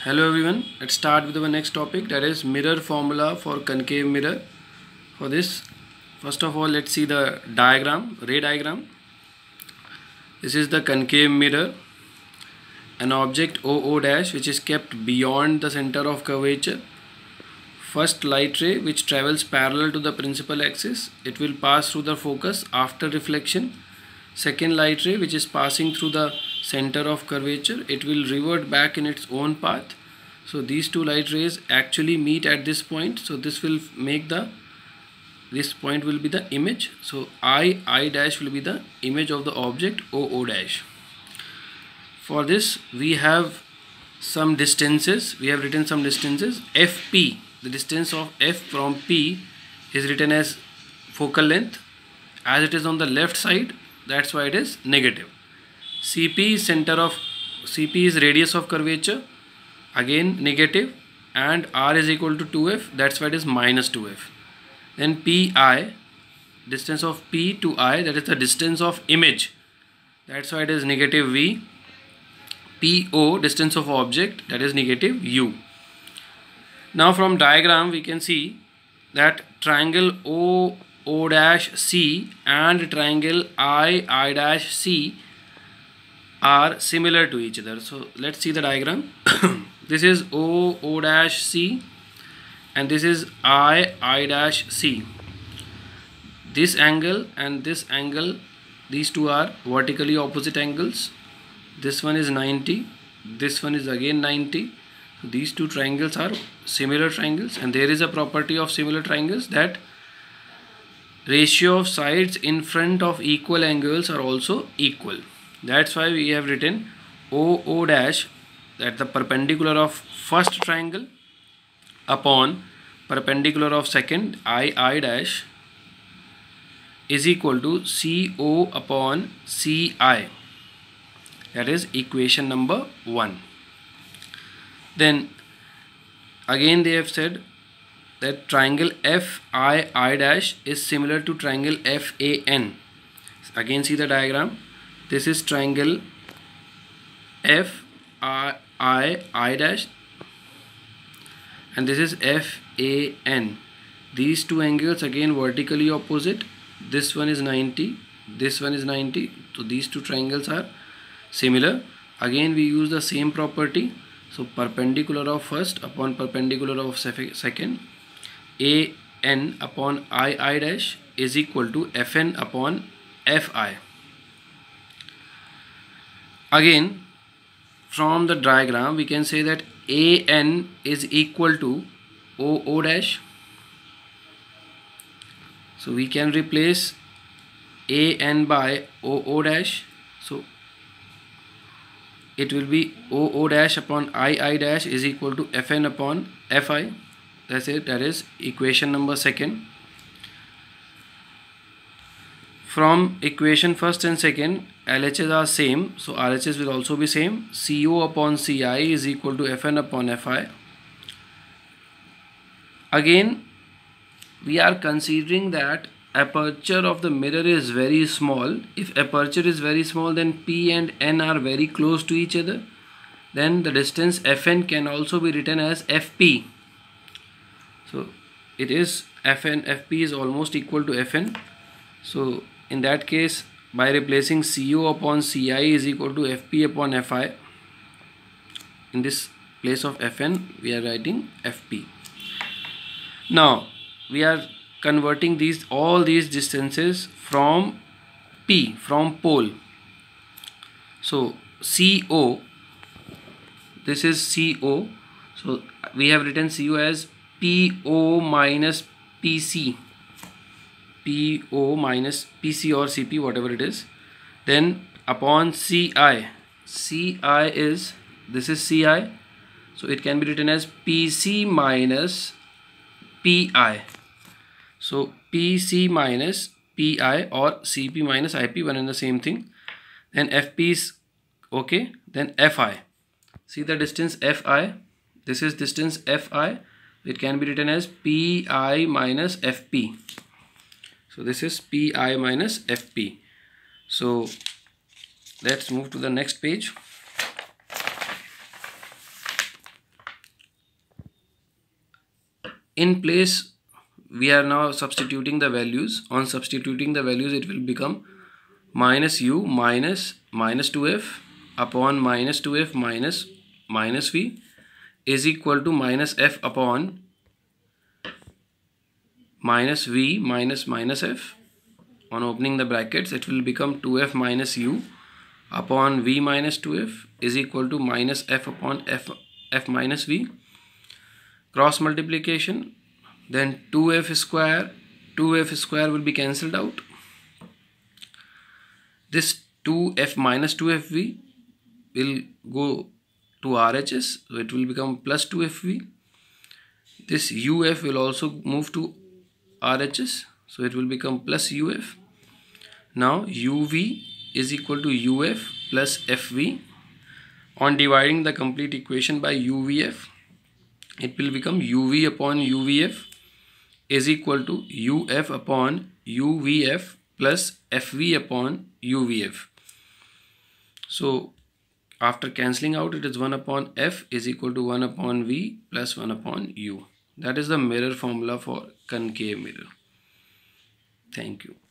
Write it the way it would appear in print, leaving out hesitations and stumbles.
Hello everyone, let's start with our next topic, that is mirror formula for concave mirror. For this, first of all, let's see the diagram, ray diagram. This is the concave mirror, an object OO dash which is kept beyond the center of curvature. First light ray which travels parallel to the principal axis, it will pass through the focus after reflection. Second light ray which is passing through the center of curvature, it will revert back in its own path. So these two light rays actually meet at this point, so this will make this point will be the image. So I dash will be the image of the object OO dash. For this we have some distances, we have written some distances. FP, the distance of F from P is written as focal length. As it is on the left side, that's why it is negative. CP is radius of curvature, again negative, and R is equal to 2F, that's why it is minus 2F. Then PI, distance of P to I, that is the distance of image, that's why it is negative V. PO, distance of object, that is negative U. Now from diagram we can see that triangle O dash C and triangle I dash C are similar to each other. So let's see the diagram. This is O dash C and this is I dash C. This angle and this angle, these two are vertically opposite angles. This one is 90, this one is again 90. These two triangles are similar triangles, and there is a property of similar triangles that ratio of sides in front of equal angles are also equal. That's why we have written OO dash, that the perpendicular of first triangle upon perpendicular of second I dash is equal to CO upon CI. That is equation number 1. Then again they have said that triangle FI dash is similar to triangle FAN. Again see the diagram. This is triangle FI dash and this is FAN. These two angles again vertically opposite. This one is 90, this one is 90. So these two triangles are similar. Again we use the same property. So perpendicular of first upon perpendicular of second, AN upon I dash is equal to FN upon FI. Again from the diagram we can say that AN is equal to OO dash. So we can replace AN by OO dash. So it will be OO dash upon I dash is equal to FN upon FI. That's it. That is equation number 2. From equation first and second, LHS are same, so RHS will also be same. CO upon CI is equal to FN upon FI. Again we are considering that aperture of the mirror is very small. If aperture is very small, then P and N are very close to each other. Then the distance FN can also be written as FP. So it is FP is almost equal to FN. So in that case, by replacing CO upon CI is equal to FP upon FI, in this place of FN we are writing FP. Now we are converting all these distances from P, from pole. So CO, this is CO, so we have written CO as PO minus PC, PO minus PC or CP, whatever it is. Then upon CI, CI is, this is CI, so it can be written as PC minus PI. So PC minus PI or CP minus IP, one and the same thing. Then FP is okay. Then FI, see the distance FI, this is distance FI, it can be written as PI minus FP. So this is PI minus FP. So let's move to the next page. in place we are now substituting the values. On substituting the values, it will become minus u minus 2f upon minus 2f minus v is equal to minus f upon minus v minus f. On opening the brackets, it will become 2f minus u upon v minus 2f is equal to minus f upon f minus v. Cross multiplication, then 2f square will be cancelled out. This 2f minus 2fv will go to RHS, so it will become plus 2fv. This uf will also move to RHS, so it will become plus uf. Now uv is equal to uf plus fv. On dividing the complete equation by uvf, it will become uv upon uvf is equal to uf upon uvf plus fv upon uvf. So after cancelling out, it is 1 upon f is equal to 1 upon v plus 1 upon u. That is the mirror formula for concave mirror. Thank you.